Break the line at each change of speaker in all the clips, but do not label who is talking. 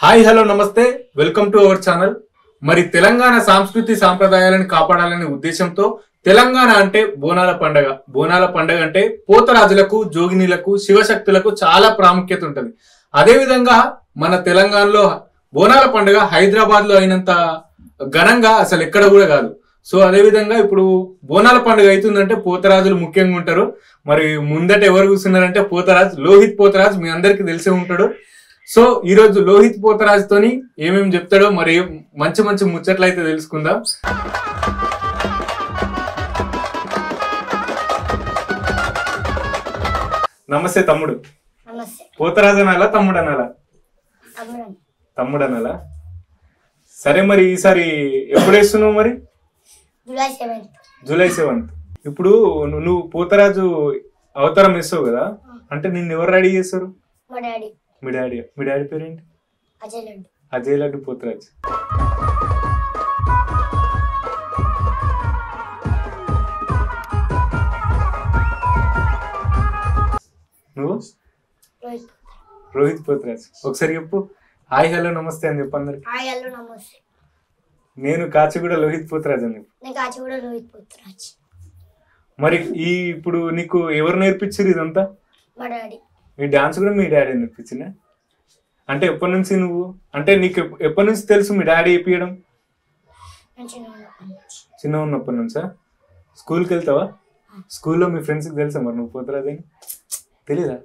Hi hello నమస్తే welcome to our channel. మరి తెలంగాణ సంస్కృతి సాంప్రదాయాలను కాపాడాలనే ఉద్దేశంతో తెలంగాణ అంటే బోనాల పండగ. బోనాల పండగ అంటే పోతరాజులకు, జోగినీలకు, శివశక్తులకు చాలా ప్రాముఖ్యత ఉంటుంది. అదే విధంగా మన తెలంగాణలో బోనాల పండుగ హైదరాబాద్ లో అయినంత ఘనంగా అసలు ఎక్కడ కూడా కాదు. సో అదే విధంగా ఇప్పుడు బోనాల పండుగ అవుతుందంటే పోతరాజులు ముఖ్యంగా ఉంటారు. మరి ముందట ఎవరు కూర్చున్నారంటే పోతరాజు, లోహిత్ పోతరాజు మీ అందరికి తెలిసే ఉంటాడు. సో ఈ రోజు లోహిత్ పోతరాజుతోని ఏమేమి చెప్తాడో మరి మంచి మంచి ముచ్చట్లు అయితే తెలుసుకుందాం. నమస్తే తమ్ముడు. పోతరాజు అనాలా తమ్ముడు అనాలా? తమ్ముడు అనాలా? సరే, మరి ఈసారి ఎప్పుడు వేస్తున్నావు? మరి జూలై 7th. ఇప్పుడు నువ్వు పోతరాజు అవతారం వేస్తావు కదా, అంటే నిన్ను ఎవరు రెడీ చేస్తారు? మీ డాడీ పేరేంటి? అజయ్ లడ్డు పోతరాజు. నువ్వు రోహిత్ పోతరాజు. ఒకసారి చెప్పు, హాయ్ హలో నమస్తే అని చెప్పు అందరికి. నేను కాచిగూడ లోహిత్ పోతరాజు అని చెప్పు. మరి ఇప్పుడు నీకు ఎవరు నేర్పించారు ఇదంతా? ఈ డాన్స్ కూడా మీ డాడీ నేర్పించిన? అంటే ఎప్పటి నుంచి నువ్వు, అంటే నీకు ఎప్పటి నుంచి తెలుసు మీ డాడీ వేపియడం? చిన్న ఉన్నప్పటి నుంచా? స్కూల్కి వెళ్తావా? స్కూల్లో మీ ఫ్రెండ్స్కి తెలుసా మరి నువ్వు పోతరాజని? తెలీదా?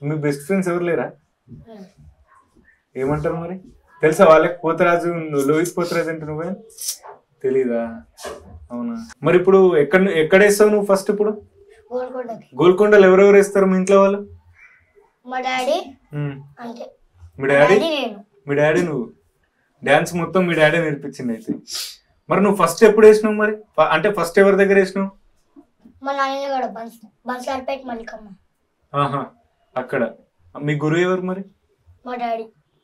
మీ బెస్ట్ ఫ్రెండ్స్ ఎవరు లేరా? ఏమంటారు మరి? తెలుసా వాళ్ళకి పోతరాజు, లోహిత్ పోతరాజు అంటే నువ్వే? తెలీదా? అవునా. మరి ఇప్పుడు ఎక్కడ వేస్తావు నువ్వు ఫస్ట్? ఇప్పుడు గోల్కొండలో ఎవరెవరు వేస్తారు మీ ఇంట్లో వాళ్ళు? మీ డాడీ నువ్వు డాన్స్ మొత్తం మీ డాడీ నేర్పించింది అయితే. మరి నువ్వు ఫస్ట్ ఎప్పుడు వేసినావు మరి? అంటే ఫస్ట్ ఎవరి దగ్గర వేసినావు? అక్కడ. మీ గురువు ఎవరు మరి?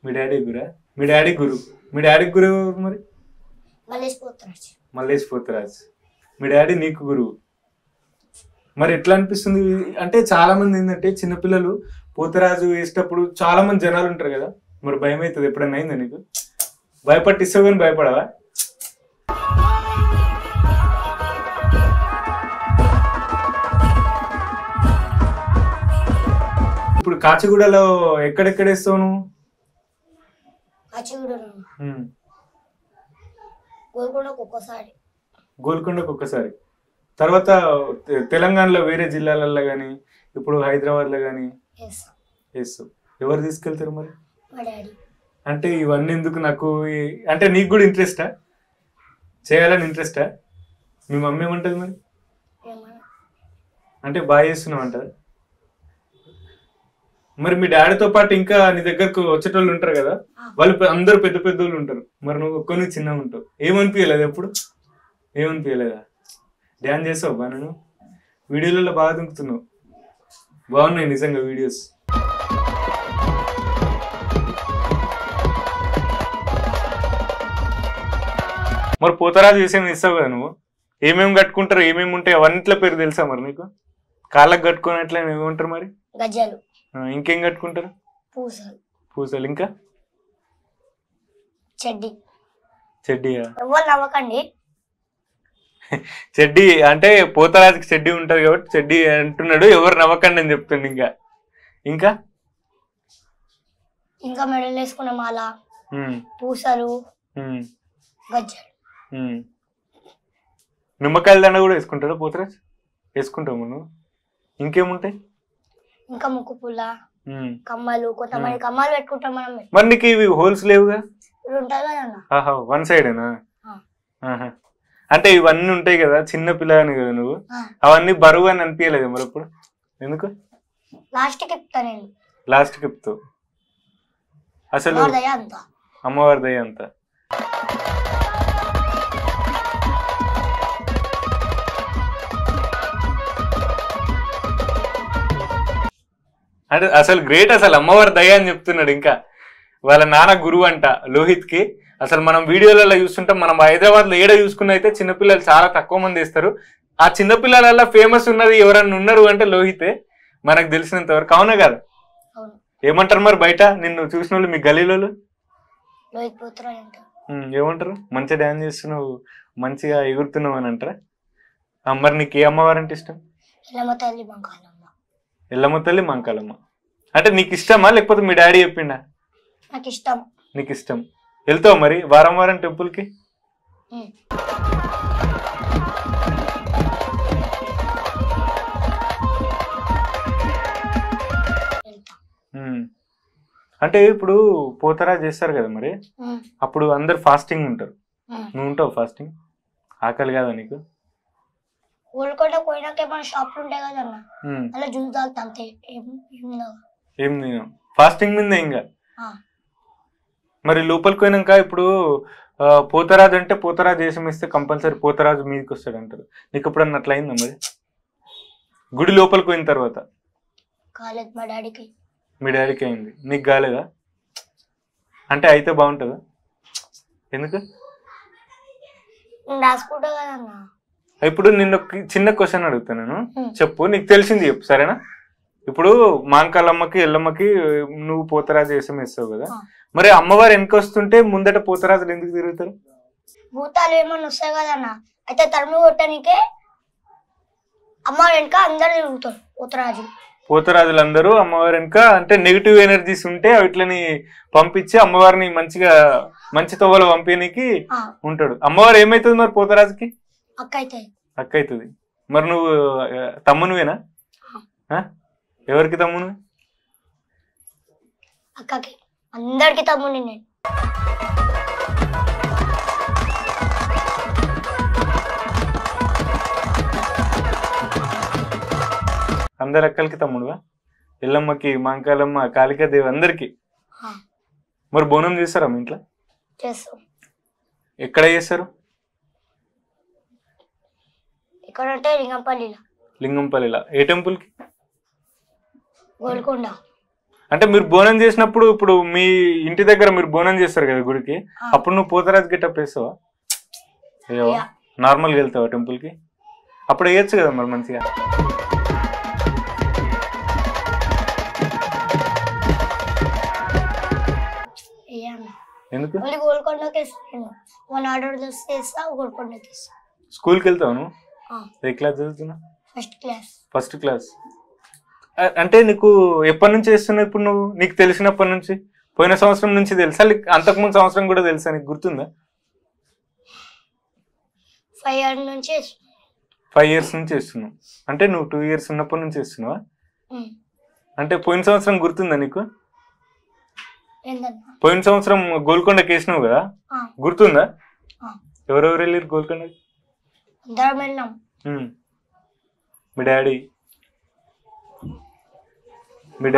మీ డాడీ గురా? మీ డాడీ గురువు ఎవరు మరి? మల్లేష్ పోతరాజ్. మీ డాడీ నీకు గురువు. మరి ఎట్లా అనిపిస్తుంది? అంటే చాలా మంది ఏంటంటే చిన్నపిల్లలు పోతరాజు వేసేటప్పుడు చాలా మంది జనాలు ఉంటారు కదా, మరి భయం అవుతుంది. ఎప్పుడైనా అయిందా నీకు? భయపట్టిస్తావు కానీ భయపడవా? ఇప్పుడు కాచిగూడలో ఎక్కడెక్కడ వేస్తావు నువ్వు? గోల్కొండకు ఒక్కసారి. తర్వాత తెలంగాణలో వేరే జిల్లాలలో కానీ, ఇప్పుడు హైదరాబాద్ లో కానీ వేస్తావు. ఎవరు తీసుకెళ్తారు మరి? అంటే ఇవన్నీ ఎందుకు నాకు? అంటే నీకు కూడా ఇంట్రెస్టా? చేయాలని ఇంట్రెస్టా? మీ మమ్మీ ఏమంటది మరి? అంటే బాగా చేస్తున్నావు అంటారు. మరి మీ డాడీతో పాటు ఇంకా నీ దగ్గరకు వచ్చేటోళ్ళు ఉంటారు కదా, వాళ్ళు అందరూ పెద్ద పెద్ద వాళ్ళు ఉంటారు. మరి నువ్వు ఒక్కరిని చిన్నగా ఉంటావు. ఏమనిపించలేదు ఎప్పుడు? ఏమనిపించలేదా? డ్యాన్స్ చేస్తావు బా? నేను వీడియోలలో బాగా దుంకుతున్నావు. బాగున్నాయి నిజంగా వీడియోస్. మరి పోతరాజు విషయం ఇస్తావు కదా నువ్వు, ఏమేమి కట్టుకుంటారు, ఏమేమి ఉంటాయి అవన్నిట్ల పేరు తెలుసా మరి నీకు? కాళ్ళకు కట్టుకున్నట్లే ఏమంటారు మరి? గజ్జలు. ఇంకేం కట్టుకుంటారు? పూసలు. ఇంకా చెడ్డీయా? చెడ్డీ అంటే పోతరాజుకి చెడ్డీ ఉంటది కాబట్టి చెడ్డీ అంటున్నాడు. ఎవరు నవ్వకండి అని చెప్తుండే. ఇంకా ఇంకా మెడలు వేసుకున్న మాల, పూసలు, గజ్జలు. నిమ్మకాయల దండ కూడా వేసుకుంటాడు పోతరాజు? వేసుకుంటావు నువ్వు? ఇంకేముంటాయి? ఇంకా ముక్కు పుల్ల, కమ్మలు. కొంతమంది కమ్మలు పెట్టుకుంటాం మనం. మరి నీకు ఇవి హోల్స్ లేవుగా? వన్ సైడేనా? అంటే ఇవన్నీ ఉంటాయి కదా, చిన్న పిల్లని కదా నువ్వు, అవన్నీ బరువు అని అనిపించలేదు మరి ఇప్పుడు? ఎందుకు? లాస్ట్ చెప్తావు. అసలు అమ్మవారి దయ అంతా. అంటే అసలు గ్రేట్, అసలు అమ్మవారి దయ అని చెప్తున్నాడు. ఇంకా వాళ్ళ నాన్న గురువు అంట లోహిత్ కి. అసలు మనం వీడియోలలో చూస్తుంటాం, మనం హైదరాబాద్ లో ఏడ చూసుకున్న అయితే చిన్నపిల్లలు చాలా తక్కువ మంది వేస్తారు. ఆ చిన్నపిల్లల ఫేమస్ ఉన్నది ఎవరన్నా ఉన్నారు అంటే లోహితే, మనకు తెలిసినంత వరకు. అవునా కదా? ఏమంటారు మరి బయట నిన్ను చూసిన వాళ్ళు మీ గలీలో?
లోహిత్ పోతురాజు అంటారు.
ఏమంటారు? మంచిగా డాన్స్ చేస్తున్నావు, మంచిగా ఎగురుతున్నావు అని అంటారా? మరి నీకు ఏ అమ్మవారంటే ఇష్టం?
ఎల్లమ్మ తల్లి మంకాలమ్మ.
ఎల్లమ్మ తల్లి మంకాలమ్మ అంటే నీకు ఇష్టమా లేకపోతే మీ డాడీ చెప్పిండా?
నాకు ఇష్టం.
నీకు ఇష్టం. వెళ్తావు మరి వారం వారం టెంపుల్కి? అంటే ఇప్పుడు పోతరాజు చేస్తారు కదా మరి, అప్పుడు అందరు ఫాస్టింగ్ ఉంటారు, నువ్వు ఉంటావు ఫాస్టింగ్? ఆకలి కాదా నీకు?
గోల్కొండ పోయినాక మన షాపులు ఉంటాయి కదన్నా, అలా జ్యూస్ తాగుతా అంతే.
ఏం నేను ఫాస్టింగ్ మీద ఇంకా మరి లోపలికి పోయినాక ఇప్పుడు పోతరాజు అంటే పోతరాజు వేషం ఇస్తే కంపల్సరీ పోతరాజు మీదకి వస్తాడు అంటారు. నీకు ఎప్పుడన్నా అట్లా అయిందా మరి గుడి లోపలికి పోయిన తర్వాత?
కాలేదు, మా డాడీకి.
మీ డాడీకి అయింది, నీకు కాలేదా? అంటే అయితే బాగుంటుందా? ఎందుకు?
రాసుకుంటా కదన్నా.
ఇప్పుడు నిన్ను చిన్న క్వశ్చన్ అడుగుతాను నేను, చెప్పు, నీకు తెలిసింది చెప్పు సరేనా? ఇప్పుడు మాంకాలమ్మకి ఎల్లమ్మకి నువ్వు పోతరాజు వేషం వేస్తావు కదా, మరి అమ్మవారు వెనక వస్తుంటే ముందట పోతరాజులు ఎందుకు తిరుగుతారు?
భూతాలు ఏమన్నా వస్తాయి కదన్నా, అయితే తరుము కొట్టడానికే అమ్మవారి వెనక అందరు తిరుగుతారు పోతరాజు.
పోతరాజులు అందరూ అమ్మవారి వెనక, అంటే నెగిటివ్ ఎనర్జీస్ ఉంటే వీటిని పంపించి అమ్మవారిని మంచిగా మంచి తవ్వలు పంపించడానికి ఉంటాడు. అమ్మవారు ఏమైతుంది మరి పోతరాజుకి?
అక్క అవుతుంది.
అక్క అవుతుంది. మరి నువ్వు తమ్మునువేనా? ఎవరికి తమ్మును?
అక్కకి. అందరికి తమ్ముని నేను.
అందరు అక్కలకి తమ్ముడుగా? ఎల్లమ్మకి, మాంకాలమ్మ, కాళికాదేవి అందరికి. మరి బోనం చేస్తారా మీ ఇంట్లో?
చేస్తాం.
ఎక్కడ చేస్తారు?
ఇక్కడ అంటే లింగంపల్లిలో.
లింగంపల్లిలో ఏ టెంపుల్కి?
గోల్కొండ.
అంటే మీరు బోనం చేసినప్పుడు, ఇప్పుడు మీ ఇంటి దగ్గర మీరు బోనం చేస్తారు కదా గుడికి, అప్పుడు నువ్వు పోతరాజు గెటప్ వేస్తావా? నార్మల్గా వెళ్తావా టెంపుల్కి? అప్పుడు వేయచ్చు కదా మరి మంచిగా. ఎందుకు? స్కూల్కి వెళ్తావు నువ్వు? ఏ క్లాస్ చదువుతున్నా? First class. అంటే నీకు ఎప్పటి నుంచి చేస్తున్నావు ఇప్పుడు నువ్వు? నీకు తెలిసినప్పటి నుంచి? పోయిన సంవత్సరం నుంచి తెలుసా, అంతకుముందు సంవత్సరం కూడా తెలుసా? నీకు గుర్తుందా?
5 years నుంచి.
5 years నుంచి చేస్తున్నావు అంటే నువ్వు 2 years ఉన్నప్పటి నుంచి చేస్తున్నావా? అంటే పోయిన సంవత్సరం గుర్తుందా నీకు? పోయిన సంవత్సరం గోల్కొండకి వేసినావు కదా, గుర్తుందా? ఎవరెవరు వెళ్ళారు గోల్కొండకి? మీ డాడీ, మీ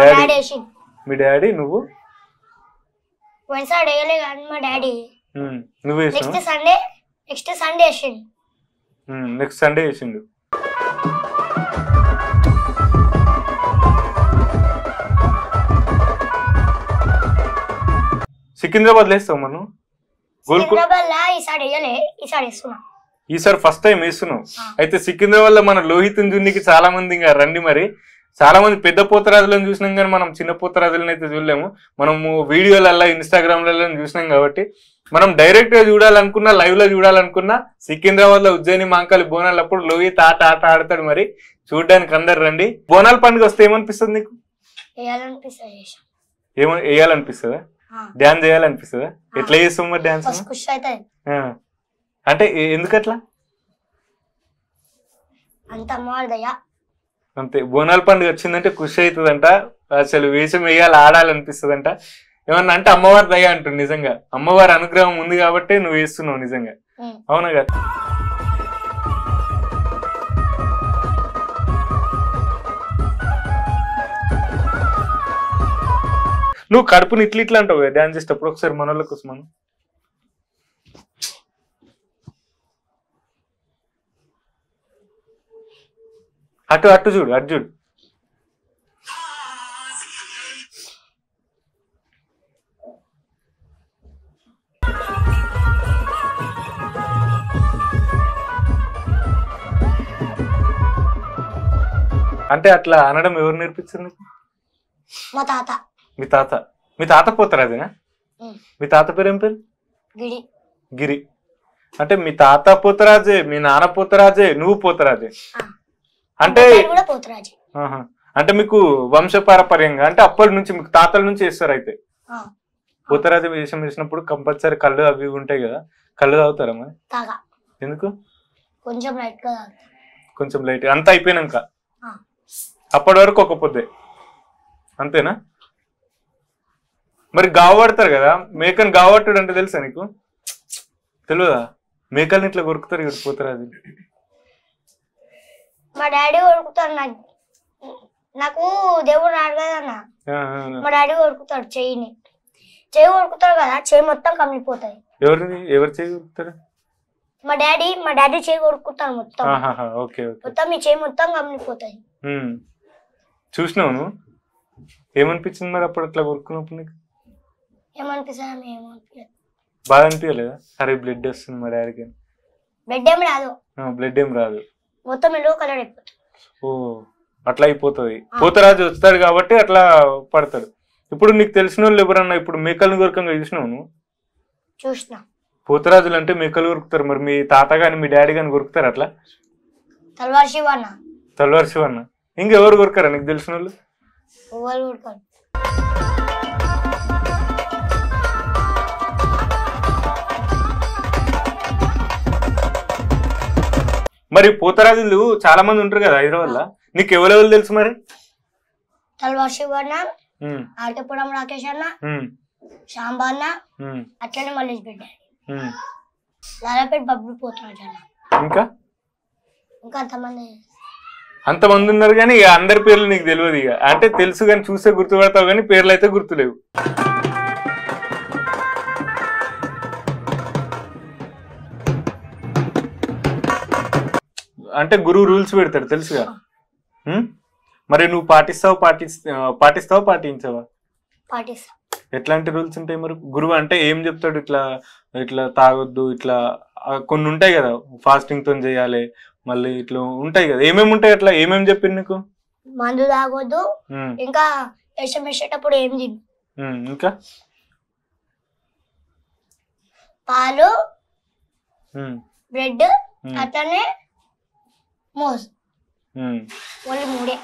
డాడీ, నువ్వు? నువ్వు
నెక్స్ట్
సండే వేసిండు. సికింద్రాబాద్ వేస్తావు మనం? ఈసారి ఫస్ట్ టైం వేస్తున్నావు. అయితే సికింద్రాబాద్ లో మన లోహిత్ జున్నికి చాలా మంది ఇంకా రండి. మరి చాలా మంది పెద్ద పోతరాజులను చూసినాం కానీ మనం చిన్న పోతరాజులను అయితే చూడలేము. మనము వీడియోలలో ఇన్స్టాగ్రామ్లలో చూసినాం కాబట్టి మనం డైరెక్ట్ గా చూడాలనుకున్నా, లైవ్ లో చూడాలనుకున్నా సికింద్రాబాద్ లో ఉజ్జయిని మాంకాలి బోనాలు అప్పుడు లోహిత్ ఆట ఆడతాడు. మరి చూడడానికి అందరు రండి. బోనాల పండుగ వస్తే ఏమనిపిస్తుంది నీకు? వేయాలనిపిస్తుందా? డాన్స్ చేయాలనిపిస్తుందా? ఎట్లా చేస్తావు మరి డాన్స్? అంటే ఎందుకట్లా? అంతే. బోనాల పండుగ వచ్చిందంటే ఖుషి అవుతుందంట, అసలు వేషం వేయాలి, ఆడాలనిపిస్తుందంట. ఏమన్నా అంటే అమ్మవారి దయ అంటుంది. నిజంగా అమ్మవారి అనుగ్రహం ఉంది కాబట్టి నువ్వు వేస్తున్నావు నిజంగా. అవునా కదా? నువ్వు కడుపుని ఇట్లా అంటావు కదా డాన్స్ చేసేటప్పుడు. ఒకసారి మనోళ్ళ కోసం మనం అటు చూడు, అటు చూడు. అంటే అట్లా అనడం ఎవరు నేర్పించారు నీకు?
మా తాత.
మీ తాత? మీ తాత పోతారు అదేనా? మీ తాత పేరు ఏం పేరు?
గిడి.
గిరి. అంటే మీ తాత పోతరాజే, మీ నాన్న పోతరాజే, నువ్వు పోతరాజే. అంటే
కూడా పోతరాజే.
అంటే మీకు వంశపారపర్యంగా అంటే అప్పటి నుంచి మీకు తాతల నుంచి వేస్తారు. అయితే పోతరాజు వేషం వేసినప్పుడు కంపల్సరీ కళ్ళు అవి ఉంటాయి కదా, కళ్ళు తాగుతారా మరి? ఎందుకు?
కొంచెం లైట్ గా.
కొంచెం లైట్. అంతా అయిపోయినాక అప్పటి వరకు ఒక పొద్దే అంతేనా? మరి గావడతారు కదా, మేకని గావట్టుడు అంటే తెలుసా నీకు? తెలియదా? మేకల్ని ఇట్లా కొరుకుతారు ఇక్కడ పోతరాజు.
మా డాడీ కొరుకుతాడు. నాకు దేవుడు రాడు కదన్న, మా డాడీ కొరుకుతాడు చెయ్యిని. చెయ్యి కొరుకుతాడు కదా, చెయ్యి మొత్తం కమిలిపోతాయి.
ఎవరు చెయ్యి కొరుకుతారు?
మా డాడీ చెయ్యి కొరుకుతాడు మొత్తం. మొత్తం మీ చెయ్యి మొత్తం కమిలిపోతాయి.
చూసినావు నువ్వు? ఏమనిపించింది మరి అప్పుడు అట్లా కొరుకున్నప్పుడు నీకు?
ఏమనిపిస్తుంది?
బాధ అనిపించలేదా? అరే బ్లడ్ వస్తుంది మా డాడీకి.
బ్లడ్ ఏం రాదు.
బ్లడ్ ఏం రాదు,
మొత్తం ఎల్లో కలర్ అయిపోతుంది.
ఓ అట్లా అయిపోతుంది. పోతరాజు వస్తాడు కాబట్టి అట్లా పడతాడు. ఇప్పుడు నీకు తెలిసిన వాళ్ళు ఎవరన్నా ఇప్పుడు మేకలను కొరకంగా చూసినావు నువ్వు?
చూసినా.
పోతరాజులు అంటే మేకలు కొరుకుతారు. మరి మీ తాత గాని మీ డాడీ గాని కొరుకుతారు అట్లా?
తల్వార్ శివన్న.
తల్వార్ శివన్న. ఇంకెవరు కొరకరా నీకు తెలిసిన వాళ్ళు? మరి పోతరాజులు చాలా మంది ఉంటారు కదా హైదరాబాద్ లో, నీకు ఎవరెవరు తెలుసు మరి?
తల్వార్ శివన్న, ఆర్కేపురం రాకేష్ అన్న, శాంబా అన్న, అట్లనే మల్లేష్ బిడ్డ, లాలాపేట బబ్లు పోతరాజు అన్న. ఇంకా
అంతమంది ఉన్నారు కానీ ఇక అందరి పేర్లు నీకు తెలియదు. ఇక అంటే తెలుసు కానీ చూస్తే గుర్తుపడతావు కానీ పేర్లు అయితే గుర్తులేవు. అంటే గురువు రూల్స్ పెడతాడు తెలుసుగా. మరి నువ్వు పాటిస్తావా పాటించవా? ఎట్లాంటి రూల్స్ ఉంటాయి మరి? గురువు అంటే ఏం చెప్తాడు? ఇట్లా ఇట్లా తాగొద్దు, ఇట్లా కొన్ని ఉంటాయి కదా, ఫాస్టింగ్ తో చేయాలి, మళ్ళీ ఇట్లా ఉంటాయి కదా, ఏమేమి ఉంటాయి? అట్లా ఏమేమి చెప్పింది నీకు?
మందు తాగొద్దు, ఇంకా వేషం వేసేటప్పుడు ఏం తిను,
ఇంకా
పాలు, బ్రెడ్, అట్లనే మోజ్, ఓన్లీ మూడే.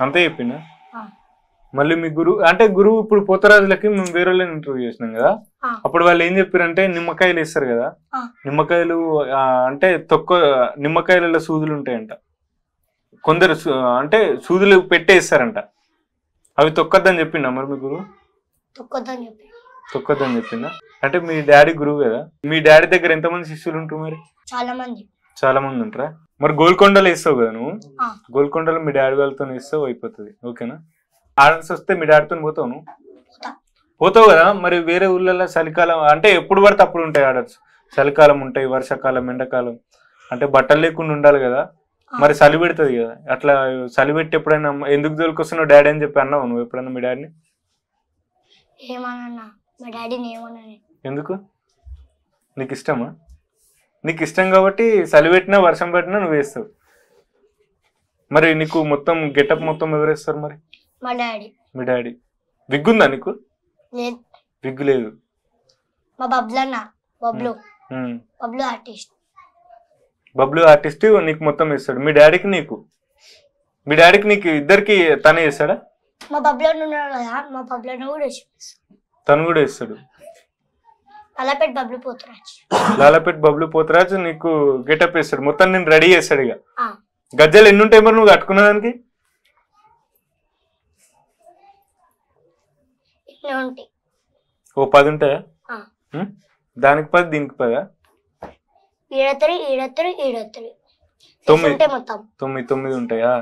అంతే చెప్పిందా? మళ్ళీ మీ గురువు అంటే గురువు ఇప్పుడు పోతరాజులకి మేము వేరే వాళ్ళని ఇంటర్వ్యూ చేసినాం కదా, అప్పుడు వాళ్ళు ఏం చెప్పారంటే నిమ్మకాయలు వేస్తారు కదా, నిమ్మకాయలు అంటే నిమ్మకాయలలో సూదులు ఉంటాయంట. కొందరు అంటే సూదులు పెట్టేస్తారంట, అవి తొక్కద్దని చెప్పిండా మరి మీ గురువు? తొక్కద్దని చెప్పిందా? అంటే మీ డాడీ గురువు కదా, మీ డాడీ దగ్గర ఎంతమంది శిష్యులు ఉంటారు మరి? చాలా మంది ఉంటారా? మరి గోల్కొండలో వేస్తావు కదా నువ్వు, గోల్కొండలో మీ డాడీ వాళ్ళతో వేస్తావు, అయిపోతుంది. ఓకేనా? ఆర్డర్స్ వస్తే మీ డాడీతో పోతావు నువ్వు? పోతావు కదా. మరి వేరే ఊళ్ళల్లో చలికాలం అంటే ఎప్పుడు పడితే అప్పుడు ఉంటాయి ఆర్డర్స్. చలికాలం ఉంటాయి, వర్షాకాలం, ఎండాకాలం, అంటే బట్టలు లేకుండా ఉండాలి కదా, మరి చలి పెడుతుంది కదా. అట్లా చలి పెట్టి ఎప్పుడైనా ఎందుకు దొరికొస్తున్నావు డాడీ అని చెప్పి అన్నావు నువ్వు ఎప్పుడైనా మీ డాడీని? ఎందుకు? నీకు ఇష్టమా? నీకు ఇష్టం కాబట్టి చలి పెట్టినా వర్షం పెట్టినా నువ్వు వేస్తావు. మరి నీకు మొత్తం గెటప్ మొత్తం ఎవరు వేస్తారు మరి? మీ డాడీ. విగ్ ఉందా నీకు? విగ్ లేదు. బబ్లు ఆర్టిస్ట్ నీకు మొత్తం వేస్తాడు. మీ డాడీకి నీకు ఇద్దరికి తనే వేస్తాడా? తను కూడా వేస్తాడు. లాలాపేట్ బబ్లు పోతరాజు నీకు గెటప్ వేస్తాడు, మొత్తం నేను రెడీ చేస్తాడు. ఇక గజ్జలు ఎన్ని ఉంటాయి మరి నువ్వు కట్టుకున్న దానికి? ఓ 10 ఉంటాయా? దానికి 10 దీనికి 10? 9 ఉంటాయా?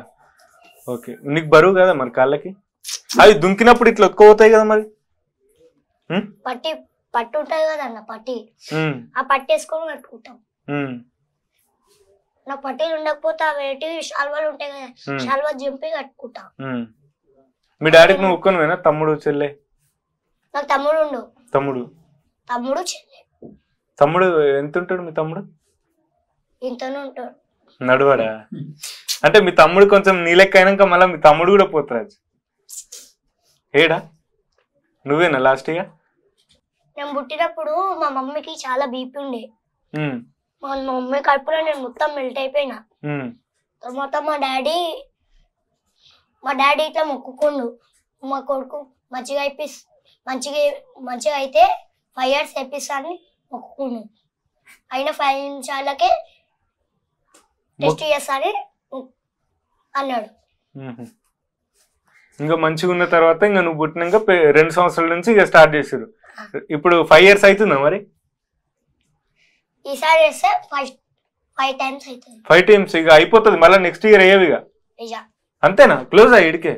ఓకే. నీకు బరువు కదా మరి కాళ్ళకి? అవి దుంకినప్పుడు ఇట్లా ఒత్తుకుపోతాయి కదా మరి?
పట్టు ఉంటది కదన్న, పట్టి ఆ పట్టి వేసుకొని కట్టుకుంటాం. నాకు పట్టీలు ఉండకపోతే వేటి శాల్వాలు ఉంటాయి కదా, శాల్వా జింపి కట్టుకుంటాం.
మీ డాడీకి నువ్వు ఒక్కనివేనా? తమ్ముడు చెల్లె?
నాకు తమ్ముడు ఉండు. తమ్ముడు చెల్లె.
తమ్ముడు ఎంత ఉంటాడు మీ తమ్ముడు?
ఇంతనే ఉంటాడు.
నడువాడా? అంటే మీ తమ్ముడు కొంచెం నీ లెక్క అయినాక మళ్ళీ మీ తమ్ముడు కూడా పోతరాజు ఏడా? నువ్వేనా లాస్ట్ ఇక?
నేను పుట్టినప్పుడు మా మమ్మీకి చాలా బీపీ ఉండే. మా మమ్మీ కడుపులో నేను మొత్తం మెల్ట్ అయిపోయినా. తర్వాత మా డాడీ ఇట్లా మొక్కుకుండు, మా కొడుకు మంచిగా అయితే 5 years ఎప్పిస్తానని మొక్కుకుండు. అయినా 5 నిమిషాలకే టెస్ట్ చేస్తానని అన్నాడు.
ఇంకా మంచిగా ఉన్న తర్వాత ఇంకా నువ్వు పుట్టినాక 2 సంవత్సరాల నుంచి ఇక స్టార్ట్ చేసారు. ఇప్పుడు 5 years అవుతుందా మరి?
ఈసారి చేస్తే 5 times అవుతుంది.
5 times ఇక అయిపోతుంది. మళ్ళీ నెక్స్ట్ ఇయర్ అయ్యేవి ఇక అంతేనా? క్లోజ్ ఇడికే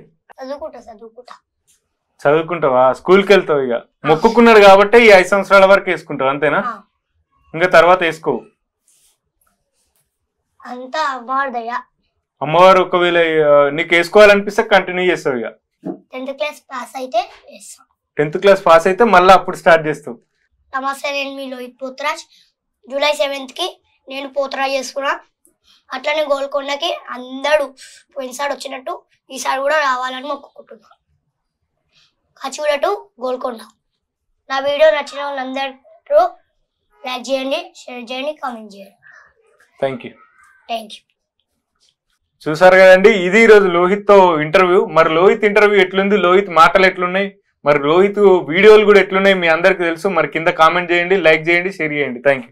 చదువుకుంటావా? స్కూల్కి వెళ్తావు? ఇక మొక్కుకున్నాడు కాబట్టి ఈ 5 సంవత్సరాల వరకు వేసుకుంటావు అంతేనా? ఇంకా తర్వాత వేసుకోవు?
అంతా అమ్మవారిదయ్యా.
అమ్మవారు ఒకవేళ నీకు వేసుకోవాలనిపిస్తే కంటిన్యూ చేస్తావు ఇక?
10th class పాస్ అయితే
10th class పాస్ అయితే మళ్ళీ అప్పుడు స్టార్ట్ చేస్తావు?
నమస్తే, నేను మీ లోహిత్ పోతరాజ్. July 7th కి నేను పోతరాజ్ చేసుకున్నా. అట్లనే గోల్కొండకి అందరూ పోయినసారి వచ్చినట్టు ఈసారి కూడా రావాలని మొక్కుకుంటున్నా. కచ్చిగూడ గోల్కొండ. నా వీడియో నచ్చిన వాళ్ళందరూ లైక్ చేయండి, షేర్ చేయండి, కామెంట్ చేయండి.
Thank you.
చూసారు కదండి, ఇది ఈరోజు లోహిత్ తో ఇంటర్వ్యూ. మరి లోహిత్ ఇంటర్వ్యూ ఎట్లుంది, లోహిత్ మాటలు ఎట్లున్నాయి, మరి లోహిత్ వీడియోలు కూడా ఎట్లున్నాయి మీ అందరికి తెలుసు. మరి కింద కామెంట్ చేయండి, లైక్ చేయండి, షేర్ చేయండి. Thank you.